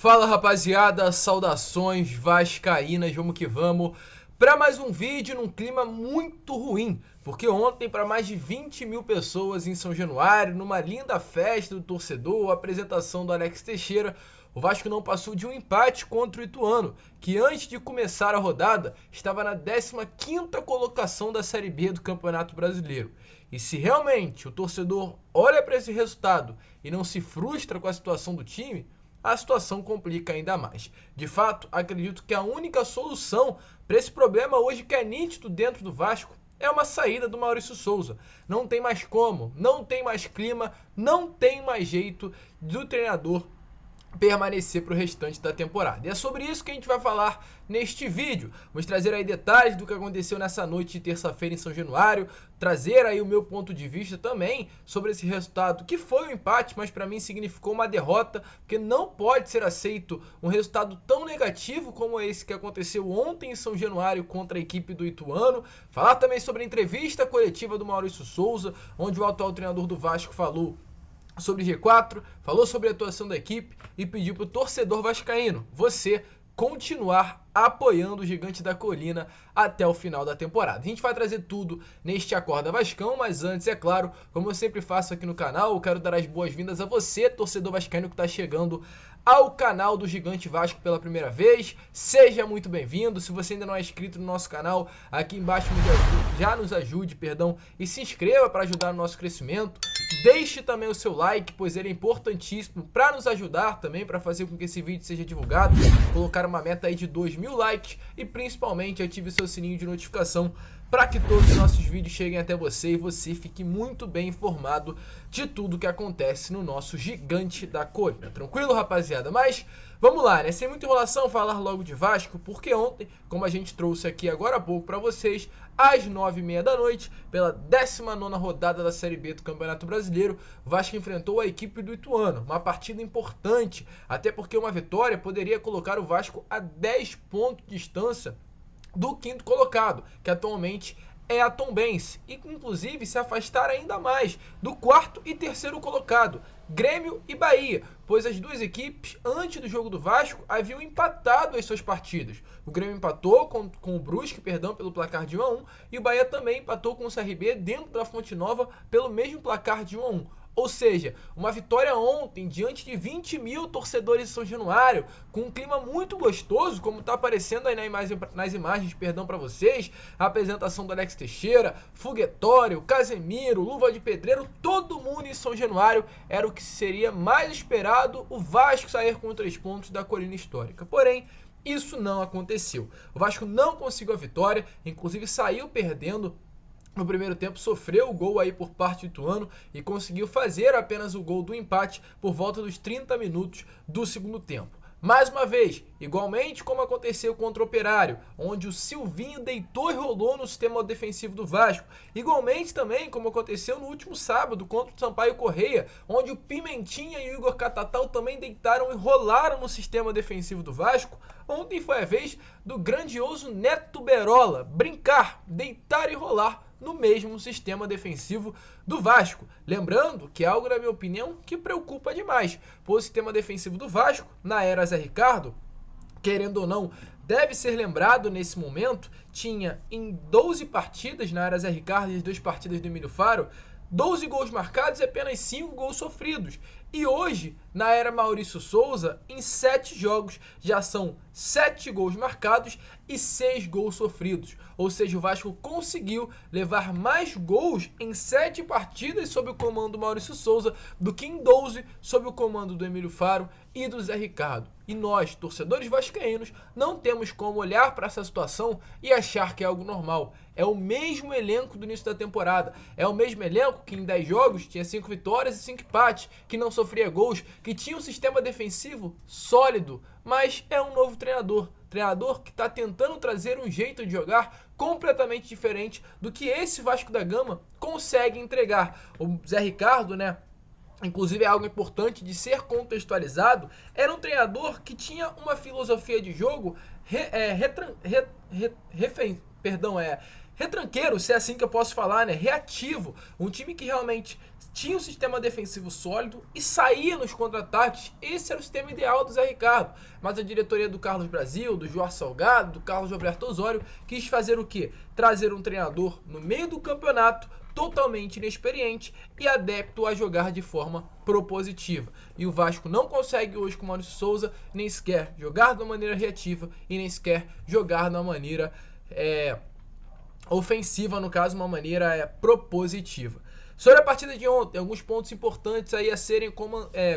Fala rapaziada, saudações vascaínas, vamos que vamos para mais um vídeo num clima muito ruim, porque ontem para mais de 20 mil pessoas em São Januário, numa linda festa do torcedor, a apresentação do Alex Teixeira, o Vasco não passou de um empate contra o Ituano, que antes de começar a rodada estava na 15ª colocação da Série B do Campeonato Brasileiro. E se realmente o torcedor olha para esse resultado e não se frustra com a situação do time, a situação complica ainda mais. De fato, acredito que a única solução para esse problema hoje que é nítido dentro do Vasco é uma saída do Maurício Souza. Não tem mais como, não tem mais clima, não tem mais jeito do treinador permanecer para o restante da temporada. E é sobre isso que a gente vai falar neste vídeo. Vamos trazer aí detalhes do que aconteceu nessa noite de terça-feira em São Januário, trazer aí o meu ponto de vista também sobre esse resultado, que foi um empate, mas para mim significou uma derrota, porque não pode ser aceito um resultado tão negativo como esse que aconteceu ontem em São Januário contra a equipe do Ituano. Falar também sobre a entrevista coletiva do Maurício Souza, onde o atual treinador do Vasco falou sobre G4, falou sobre a atuação da equipe e pediu para o torcedor vascaíno, você, continuar apoiando o Gigante da Colina até o final da temporada. A gente vai trazer tudo neste Acorda Vascão, mas antes, é claro, como eu sempre faço aqui no canal, eu quero dar as boas-vindas a você, torcedor vascaíno que está chegando ao canal do Gigante Vasco pela primeira vez. Seja muito bem-vindo. Se você ainda não é inscrito no nosso canal, aqui embaixo já nos ajude, e se inscreva para ajudar no nosso crescimento. Deixe também o seu like, pois ele é importantíssimo para nos ajudar também, para fazer com que esse vídeo seja divulgado, colocar uma meta aí de 2.000 likes e principalmente ative o seu sininho de notificação para que todos os nossos vídeos cheguem até você e você fique muito bem informado de tudo que acontece no nosso Gigante da Colina. Tranquilo, rapaziada? Mas vamos lá, né? Sem muita enrolação, falar logo de Vasco, porque ontem, como a gente trouxe aqui agora há pouco para vocês, às 9h30 da noite, pela 19ª rodada da Série B do Campeonato Brasileiro, o Vasco enfrentou a equipe do Ituano. Uma partida importante, até porque uma vitória poderia colocar o Vasco a 10 pontos de distância do 5º colocado, que atualmente é a Tombense, e inclusive se afastar ainda mais do 4º e 3º colocado, Grêmio e Bahia, pois as duas equipes, antes do jogo do Vasco, haviam empatado as suas partidas. O Grêmio empatou com o Brusque, pelo placar de 1-1, e o Bahia também empatou com o CRB dentro da Fonte Nova pelo mesmo placar de 1-1. Ou seja, uma vitória ontem diante de 20 mil torcedores de São Januário, com um clima muito gostoso, como está aparecendo aí nas imagens, para vocês, a apresentação do Alex Teixeira, Foguetório, Casemiro, Luva de Pedreiro, todo mundo em São Januário. Era o que seria mais esperado, o Vasco sair com 3 pontos da colina histórica. Porém, isso não aconteceu. O Vasco não conseguiu a vitória, inclusive saiu perdendo no primeiro tempo, sofreu o gol aí por parte do Ituano e conseguiu fazer apenas o gol do empate por volta dos 30 minutos do segundo tempo. Mais uma vez, igualmente como aconteceu contra o Operário, onde o Silvinho deitou e rolou no sistema defensivo do Vasco. Igualmente também como aconteceu no último sábado contra o Sampaio Corrêa, onde o Pimentinha e o Igor Catatal também deitaram e rolaram no sistema defensivo do Vasco. Ontem foi a vez do grandioso Neto Berola brincar, deitar e rolar no mesmo sistema defensivo do Vasco. Lembrando que é algo, na minha opinião, que preocupa demais, pois o sistema defensivo do Vasco, na era Zé Ricardo, querendo ou não, deve ser lembrado nesse momento, tinha em 12 partidas na era Zé Ricardo e as 2 partidas do Emílio Faro, 12 gols marcados e apenas 5 gols sofridos. E hoje, na era Maurício Souza, em 7 jogos já são 7 gols marcados e 6 gols sofridos. Ou seja, o Vasco conseguiu levar mais gols em 7 partidas sob o comando do Maurício Souza do que em 12 sob o comando do Emílio Faro e do Zé Ricardo. E nós, torcedores vascaínos, não temos como olhar para essa situação e achar que é algo normal. É o mesmo elenco do início da temporada. É o mesmo elenco que em 10 jogos tinha 5 vitórias e 5 empates, que não sofria gols, que tinha um sistema defensivo sólido, mas é um novo treinador que está tentando trazer um jeito de jogar completamente diferente do que esse Vasco da Gama consegue entregar. O Zé Ricardo, né, inclusive é algo importante de ser contextualizado, era um treinador que tinha uma filosofia de jogo retranqueiro, se é assim que eu posso falar, né? Reativo. Um time que realmente tinha um sistema defensivo sólido e saía nos contra-ataques. Esse era o sistema ideal do Zé Ricardo. Mas a diretoria do Carlos Brasil, do Jorge Salgado, do Carlos Roberto Osório, quis fazer o quê? Trazer um treinador no meio do campeonato, totalmente inexperiente e adepto a jogar de forma propositiva. E o Vasco não consegue hoje com o Maurício Souza nem sequer jogar de uma maneira reativa e nem sequer jogar de uma maneira ofensiva, no caso, uma maneira propositiva. Sobre a partida de ontem, alguns pontos importantes aí a serem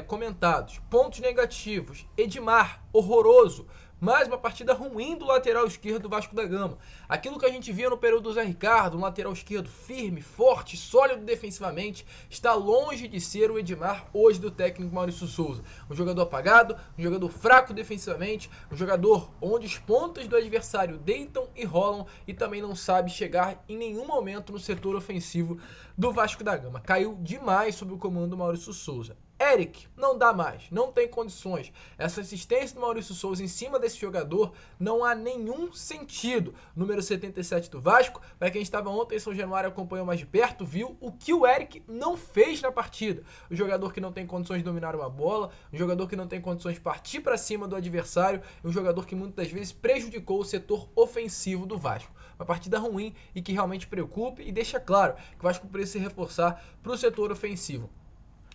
comentados. Pontos negativos: Edmar, horroroso. Mais uma partida ruim do lateral esquerdo do Vasco da Gama. Aquilo que a gente via no período do Zé Ricardo, um lateral esquerdo firme, forte, sólido defensivamente, está longe de ser o Edmar hoje do técnico Maurício Souza. Um jogador apagado, um jogador fraco defensivamente, um jogador onde os pontas do adversário deitam e rolam e também não sabe chegar em nenhum momento no setor ofensivo do Vasco da Gama. Caiu demais sob o comando do Maurício Souza. Eric, não dá mais, não tem condições. Essa assistência do Maurício Souza em cima desse jogador não há nenhum sentido. Número 77 do Vasco, para quem estava ontem em São Januário e acompanhou mais de perto, viu o que o Eric não fez na partida. O jogador que não tem condições de dominar uma bola, um jogador que não tem condições de partir para cima do adversário, um jogador que muitas vezes prejudicou o setor ofensivo do Vasco. Uma partida ruim e que realmente preocupe e deixa claro que o Vasco precisa se reforçar para o setor ofensivo.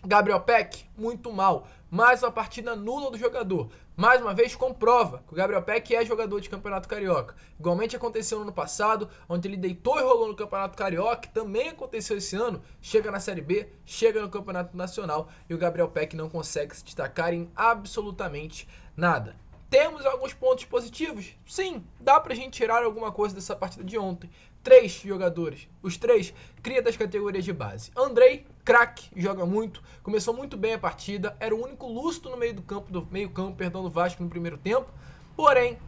Gabriel Peck, muito mal. Mais uma partida nula do jogador. Mais uma vez comprova que o Gabriel Peck é jogador de Campeonato Carioca. Igualmente aconteceu no ano passado, onde ele deitou e rolou no Campeonato Carioca. Também aconteceu esse ano. Chega na Série B, chega no Campeonato Nacional e o Gabriel Peck não consegue se destacar em absolutamente nada. Temos alguns pontos positivos? Sim, dá pra gente tirar alguma coisa dessa partida de ontem. 3 jogadores, os 3 cria das categorias de base. Andrei, craque, joga muito, começou muito bem a partida, era o único lustro no meio campo do Vasco no primeiro tempo, porém,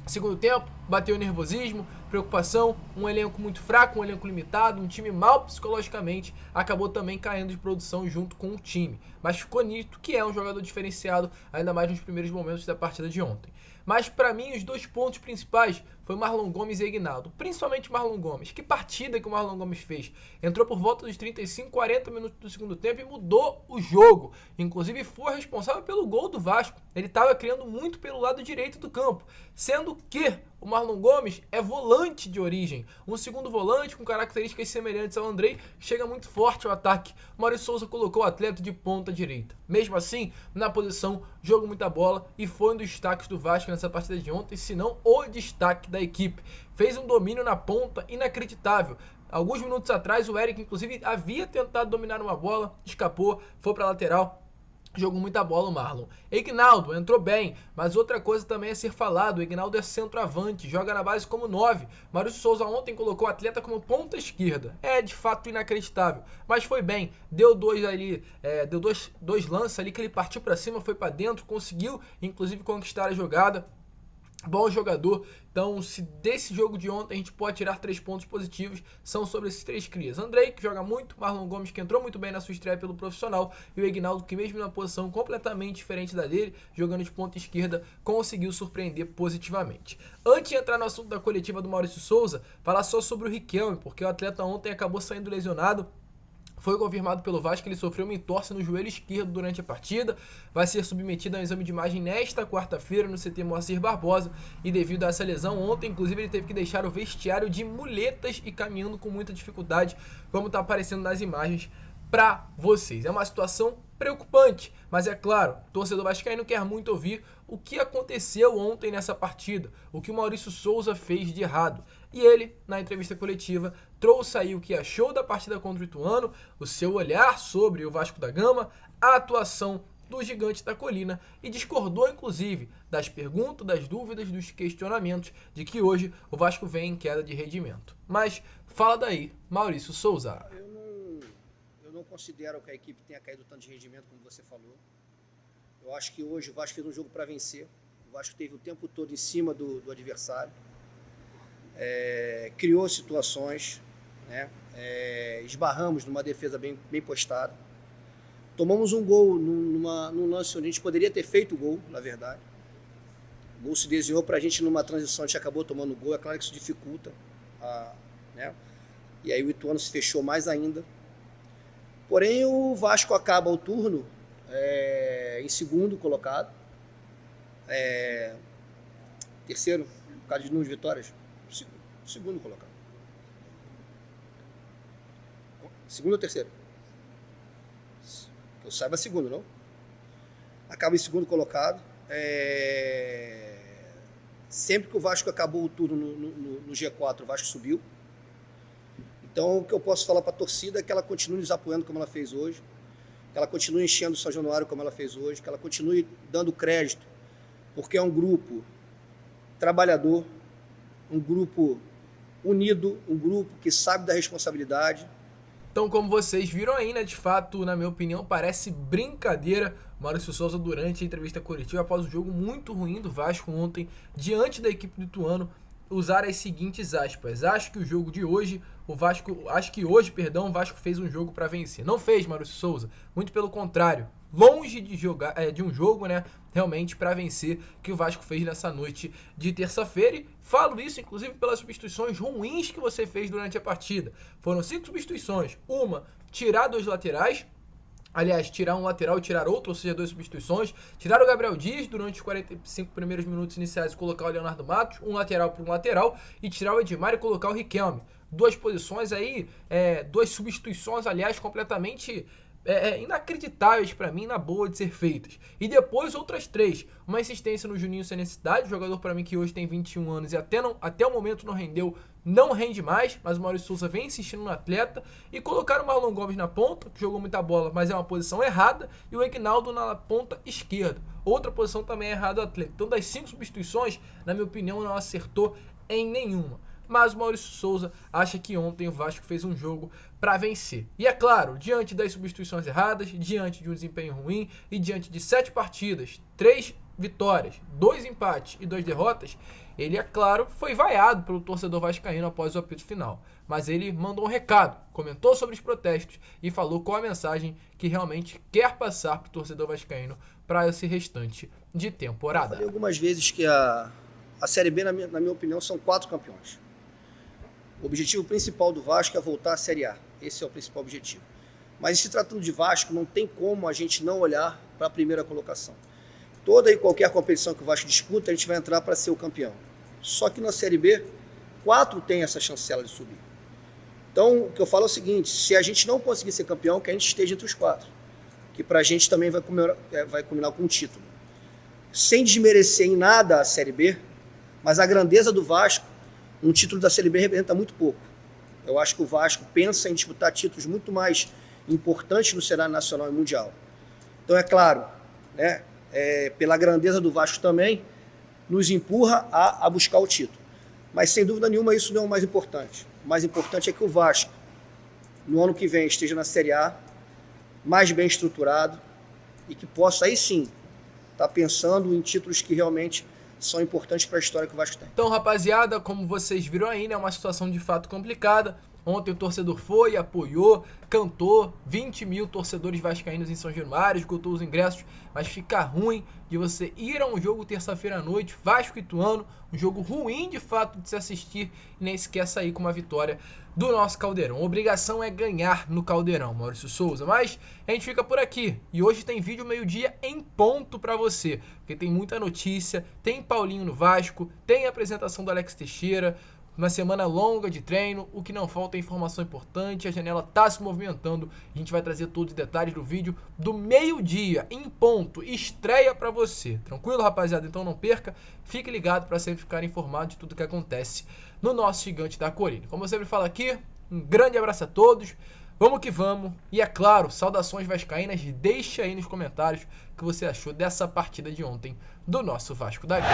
segundo tempo, bateu nervosismo, preocupação, um elenco muito fraco, um elenco limitado, um time mal psicologicamente, acabou também caindo de produção junto com o time. Mas ficou nítido que é um jogador diferenciado, ainda mais nos primeiros momentos da partida de ontem. Mas para mim os 2 pontos principais foi Marlon Gomes e Aguinaldo, principalmente Marlon Gomes. Que partida que o Marlon Gomes fez. Entrou por volta dos 35, 40 minutos do segundo tempo e mudou o jogo. Inclusive foi responsável pelo gol do Vasco. Ele estava criando muito pelo lado direito do campo, sendo que o Marlon Gomes é volante de origem, um segundo volante com características semelhantes ao Andrei, que chega muito forte ao ataque. O Maurício Souza colocou o atleta de ponta direita. Mesmo assim, na posição, jogou muita bola e foi um dos destaques do Vasco nessa partida de ontem, se não o destaque da equipe. Fez um domínio na ponta inacreditável. Alguns minutos atrás, o Eric, inclusive, havia tentado dominar uma bola, escapou, foi para a lateral. Jogou muita bola o Marlon. Aguinaldo entrou bem, mas outra coisa também a ser falado, o Aguinaldo é centroavante, joga na base como 9. Maurício Souza ontem colocou o atleta como ponta esquerda. É de fato inacreditável, mas foi bem. Deu dois lances ali que ele partiu para cima, foi para dentro, conseguiu inclusive conquistar a jogada. Bom jogador, então se desse jogo de ontem a gente pode tirar 3 pontos positivos, são sobre esses 3 crias. Andrei, que joga muito, Marlon Gomes, que entrou muito bem na sua estreia pelo profissional, e o Aguinaldo, que mesmo na posição completamente diferente da dele, jogando de ponta esquerda, conseguiu surpreender positivamente. Antes de entrar no assunto da coletiva do Maurício Souza, falar só sobre o Riquelme, porque o atleta ontem acabou saindo lesionado. Foi confirmado pelo Vasco que ele sofreu uma entorse no joelho esquerdo durante a partida. Vai ser submetido a um exame de imagem nesta quarta-feira no CT Moacir Barbosa. E devido a essa lesão, ontem, inclusive, ele teve que deixar o vestiário de muletas e caminhando com muita dificuldade, como está aparecendo nas imagens para vocês. É uma situação preocupante, mas é claro, o torcedor vascaíno quer muito ouvir o que aconteceu ontem nessa partida, o que o Maurício Souza fez de errado. E ele, na entrevista coletiva, trouxe aí o que achou da partida contra o Ituano, o seu olhar sobre o Vasco da Gama, a atuação do Gigante da Colina e discordou, inclusive, das perguntas, das dúvidas, dos questionamentos de que hoje o Vasco vem em queda de rendimento. Mas fala daí, Maurício Souza. Eu não considero que a equipe tenha caído tanto de rendimento como você falou. Eu acho que hoje o Vasco fez um jogo para vencer. O Vasco teve o tempo todo em cima do adversário. Criou situações, né? Esbarramos numa defesa bem postada. Tomamos um gol num lance onde a gente poderia ter feito o gol, na verdade. O gol se desenhou para a gente numa transição, a gente acabou tomando o gol. É claro que isso dificulta né? E aí o Ituano se fechou mais ainda. Porém, o Vasco acaba o turno em segundo colocado. Terceiro, por causa de número de vitórias. Segundo colocado. Segundo ou terceiro? Que eu saiba, segundo, não? Acaba em segundo colocado. Sempre que o Vasco acabou o turno no G4, o Vasco subiu. Então, o que eu posso falar para a torcida é que ela continue nos apoiando como ela fez hoje, que ela continue enchendo o São Januário como ela fez hoje, que ela continue dando crédito, porque é um grupo trabalhador, um grupo unido, um grupo que sabe da responsabilidade. Então, como vocês viram aí, né, de fato, na minha opinião, parece brincadeira. Maurício Souza, durante a entrevista coletiva, após o jogo muito ruim do Vasco ontem, diante da equipe do Ituano, usar as seguintes aspas: acho que hoje o Vasco fez um jogo para vencer. Não fez, Maurício Souza, muito pelo contrário, longe de jogar de um jogo, né, realmente para vencer, que o Vasco fez nessa noite de terça-feira. E falo isso inclusive pelas substituições ruins que você fez durante a partida. Foram 5 substituições, uma, tirar 2 laterais. Aliás, tirar um lateral e tirar outro, ou seja, 2 substituições. Tirar o Gabriel Dias durante os 45 primeiros minutos iniciais e colocar o Leonardo Matos, um lateral por um lateral, e tirar o Edmar e colocar o Riquelme. 2 posições aí, 2 substituições, aliás, completamente inacreditáveis pra mim, na boa de ser feitas. E depois outras 3. Uma insistência no Juninho sem necessidade, jogador pra mim que hoje tem 21 anos e até o momento não rendeu, não rende mais, mas o Maurício Souza vem insistindo no atleta. E colocaram o Marlon Gomes na ponta, que jogou muita bola, mas é uma posição errada, e o Egnaldo na ponta esquerda, outra posição também errada do atleta. Então, das 5 substituições, na minha opinião, não acertou em nenhuma. Mas o Maurício Souza acha que ontem o Vasco fez um jogo para vencer. E é claro, diante das substituições erradas, diante de um desempenho ruim e diante de 7 partidas, 3 vitórias, 2 empates e 2 derrotas, ele, é claro, foi vaiado pelo torcedor vascaíno após o apito final. Mas ele mandou um recado, comentou sobre os protestos e falou qual a mensagem que realmente quer passar para o torcedor vascaíno para esse restante de temporada. Eu falei algumas vezes que a Série B, na minha opinião, são 4 campeões. O objetivo principal do Vasco é voltar à Série A. Esse é o principal objetivo. Mas se tratando de Vasco, não tem como a gente não olhar para a primeira colocação. Toda e qualquer competição que o Vasco disputa, a gente vai entrar para ser o campeão. Só que na Série B, 4 tem essa chancela de subir. Então, o que eu falo é o seguinte: se a gente não conseguir ser campeão, que a gente esteja entre os 4. Que para a gente também vai culminar com um título. Sem desmerecer em nada a Série B, mas a grandeza do Vasco, um título da Série B representa muito pouco. Eu acho que o Vasco pensa em disputar títulos muito mais importantes no cenário nacional e mundial. Então, é claro, né, pela grandeza do Vasco também, nos empurra a buscar o título. Mas, sem dúvida nenhuma, isso não é o mais importante. O mais importante é que o Vasco, no ano que vem, esteja na Série A, mais bem estruturado, e que possa, aí sim, estar pensando em títulos que realmente são importantes para a história que o Vasco tem. Então, rapaziada, como vocês viram aí, né, é uma situação de fato complicada. Ontem o torcedor foi, apoiou, cantou, 20 mil torcedores vascaínos em São Januário, esgotou os ingressos, mas fica ruim de você ir a um jogo terça-feira à noite, Vasco e Ituano, um jogo ruim de fato de se assistir e nem sequer sair com uma vitória do nosso Caldeirão. A obrigação é ganhar no Caldeirão, Maurício Souza, mas a gente fica por aqui. E hoje tem vídeo meio-dia em ponto pra você, porque tem muita notícia, tem Paulinho no Vasco, tem a apresentação do Alex Teixeira, uma semana longa de treino, o que não falta é informação importante, a janela tá se movimentando, a gente vai trazer todos os detalhes do vídeo do meio-dia, em ponto, estreia pra você. Tranquilo, rapaziada? Então não perca, fique ligado pra sempre ficar informado de tudo que acontece no nosso Gigante da Colina. Como eu sempre falo aqui, um grande abraço a todos, vamos que vamos, e é claro, saudações vascaínas, deixa aí nos comentários o que você achou dessa partida de ontem do nosso Vasco da Gama.